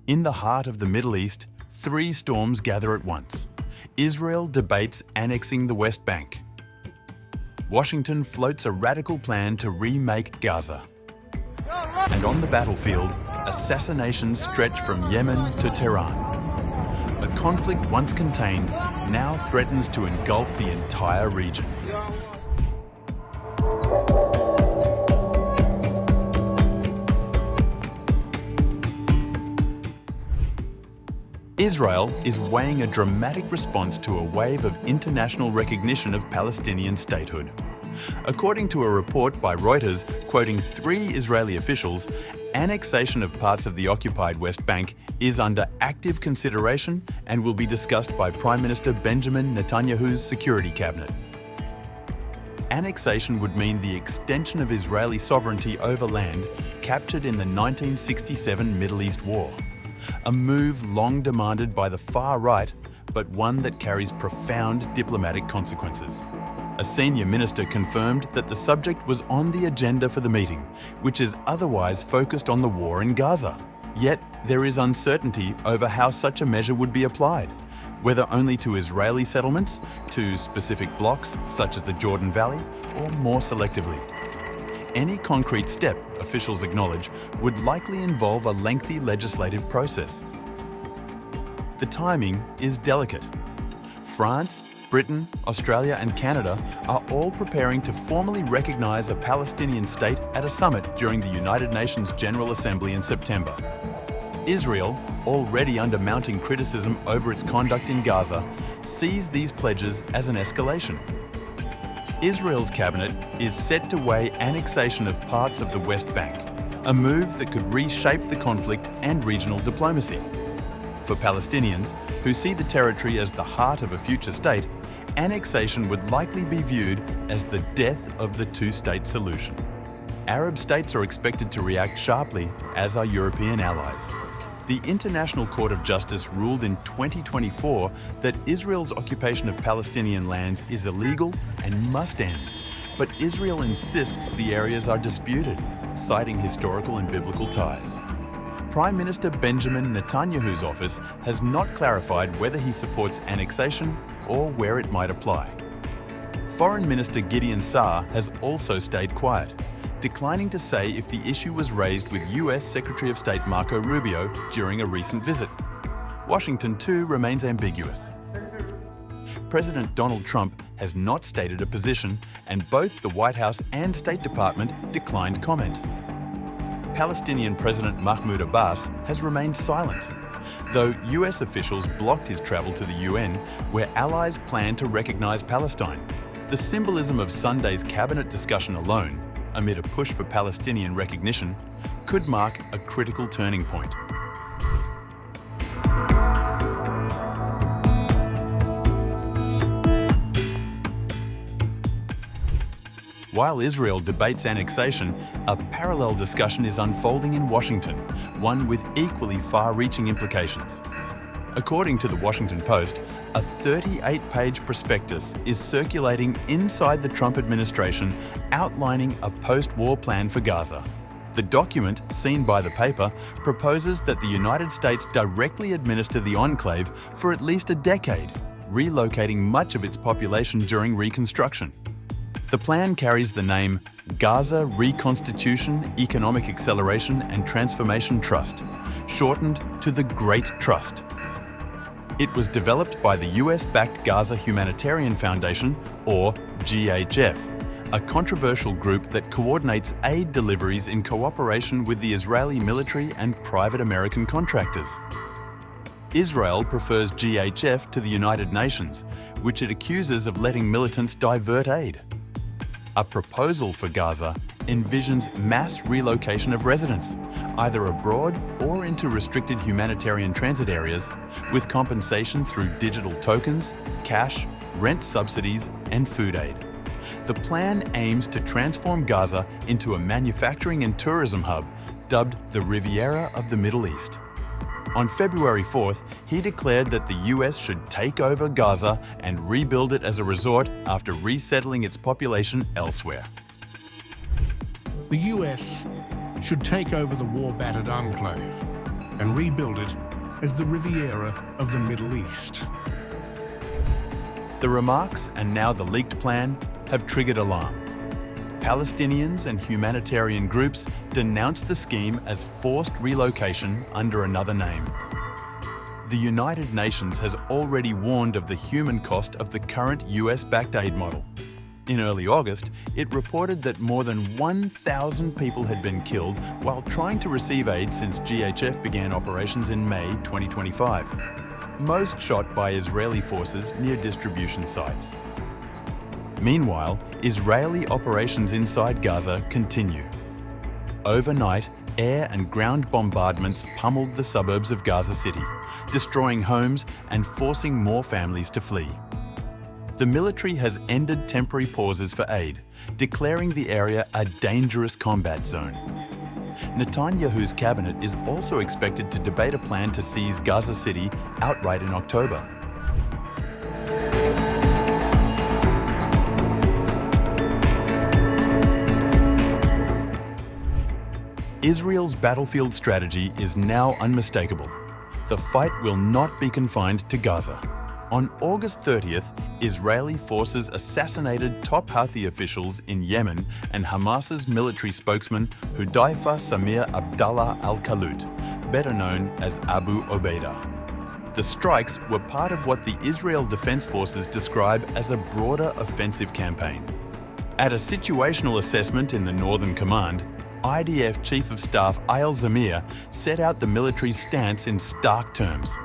In the heart of the Middle East, three storms gather at once. Israel debates annexing the West Bank. Washington floats a radical plan to remake Gaza. And on the battlefield, assassinations stretch from Yemen to Tehran. A conflict once contained now threatens to engulf the entire region. Israel is weighing a dramatic response to a wave of international recognition of Palestinian statehood. According to a report by Reuters quoting 3 Israeli officials, annexation of parts of the occupied West Bank is under active consideration and will be discussed by Prime Minister Benjamin Netanyahu's security cabinet. Annexation would mean the extension of Israeli sovereignty over land captured in the 1967 Middle East War. A move long demanded by the far right, but one that carries profound diplomatic consequences. A senior minister confirmed that the subject was on the agenda for the meeting, which is otherwise focused on the war in Gaza. Yet there is uncertainty over how such a measure would be applied, whether only to Israeli settlements, to specific blocks such as the Jordan Valley, or more selectively. Any concrete step, officials acknowledge, would likely involve a lengthy legislative process. The timing is delicate. France, Britain, Australia and Canada are all preparing to formally recognise a Palestinian state at a summit during the United Nations General Assembly in September. Israel, already under mounting criticism over its conduct in Gaza, sees these pledges as an escalation. Israel's cabinet is set to weigh annexation of parts of the West Bank, a move that could reshape the conflict and regional diplomacy. For Palestinians, who see the territory as the heart of a future state, annexation would likely be viewed as the death of the two-state solution. Arab states are expected to react sharply, as are European allies. The International Court of Justice ruled in 2024 that Israel's occupation of Palestinian lands is illegal and must end. But Israel insists the areas are disputed, citing historical and biblical ties. Prime Minister Benjamin Netanyahu's office has not clarified whether he supports annexation or where it might apply. Foreign Minister Gideon Saar has also stayed quiet, declining to say if the issue was raised with US Secretary of State Marco Rubio during a recent visit. Washington too remains ambiguous. President Donald Trump has not stated a position, and both the White House and State Department declined comment. Palestinian President Mahmoud Abbas has remained silent, though US officials blocked his travel to the UN, where allies plan to recognize Palestine. The symbolism of Sunday's cabinet discussion alone, amid a push for Palestinian recognition, could mark a critical turning point. While Israel debates annexation, a parallel discussion is unfolding in Washington, one with equally far-reaching implications. According to the Washington Post, a 38-page prospectus is circulating inside the Trump administration outlining a post-war plan for Gaza. The document, seen by the paper, proposes that the United States directly administer the enclave for at least a decade, relocating much of its population during reconstruction. The plan carries the name Gaza Reconstitution, Economic Acceleration and Transformation Trust, shortened to the Great Trust. It was developed by the US-backed Gaza Humanitarian Foundation, or GHF, a controversial group that coordinates aid deliveries in cooperation with the Israeli military and private American contractors. Israel prefers GHF to the United Nations, which it accuses of letting militants divert aid. A proposal for Gaza envisions mass relocation of residents, either abroad or into restricted humanitarian transit areas, with compensation through digital tokens, cash, rent subsidies, and food aid. The plan aims to transform Gaza into a manufacturing and tourism hub dubbed the Riviera of the Middle East. On February 4th, he declared that the US should take over Gaza and rebuild it as a resort after resettling its population elsewhere. The US should take over the war-battered enclave and rebuild it as the Riviera of the Middle East. The remarks, and now the leaked plan, have triggered alarm. Palestinians and humanitarian groups denounce the scheme as forced relocation under another name. The United Nations has already warned of the human cost of the current US-backed aid model. In early August, it reported that more than 1,000 people had been killed while trying to receive aid since GHF began operations in May 2025. Most shot by Israeli forces near distribution sites. Meanwhile, Israeli operations inside Gaza continue. Overnight, air and ground bombardments pummeled the suburbs of Gaza City, destroying homes and forcing more families to flee. The military has ended temporary pauses for aid, declaring the area a dangerous combat zone. Netanyahu's cabinet is also expected to debate a plan to seize Gaza City outright in October. Israel's battlefield strategy is now unmistakable. The fight will not be confined to Gaza. On August 30th, Israeli forces assassinated top Houthi officials in Yemen and Hamas's military spokesman Hudayfa Samir Abdallah al-Khalut, better known as Abu Ubaidah. The strikes were part of what the Israel Defense Forces describe as a broader offensive campaign. At a situational assessment in the Northern Command, IDF Chief of Staff Ayal Zamir set out the military's stance in stark terms.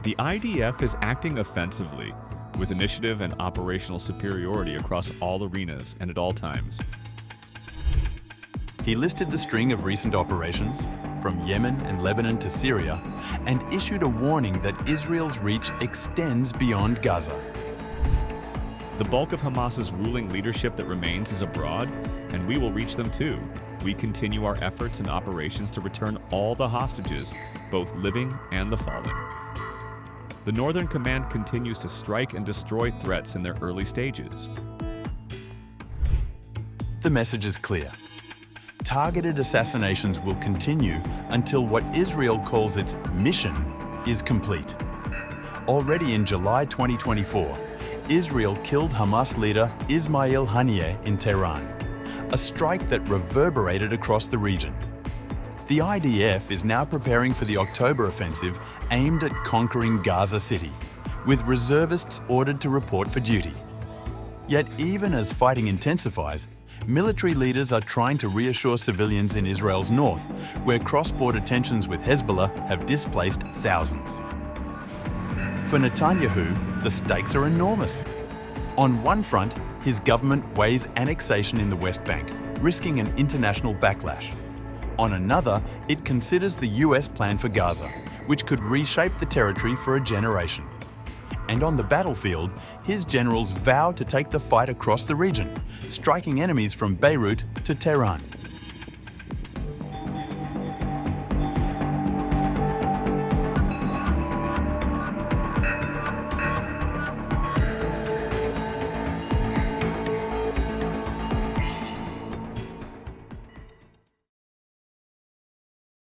The IDF is acting offensively, with initiative and operational superiority across all arenas and at all times. He listed the string of recent operations, from Yemen and Lebanon to Syria, and issued a warning that Israel's reach extends beyond Gaza. The bulk of Hamas's ruling leadership that remains is abroad, and we will reach them too. We continue our efforts and operations to return all the hostages, both living and the fallen. The Northern Command continues to strike and destroy threats in their early stages. The message is clear. Targeted assassinations will continue until what Israel calls its mission is complete. Already in July 2024, Israel killed Hamas leader Ismail Haniyeh in Tehran, a strike that reverberated across the region. The IDF is now preparing for the October offensive aimed at conquering Gaza City, with reservists ordered to report for duty. Yet even as fighting intensifies, military leaders are trying to reassure civilians in Israel's north, where cross-border tensions with Hezbollah have displaced thousands. For Netanyahu, the stakes are enormous. On one front, his government weighs annexation in the West Bank, risking an international backlash. On another, it considers the US plan for Gaza, which could reshape the territory for a generation. And on the battlefield, his generals vow to take the fight across the region, striking enemies from Beirut to Tehran.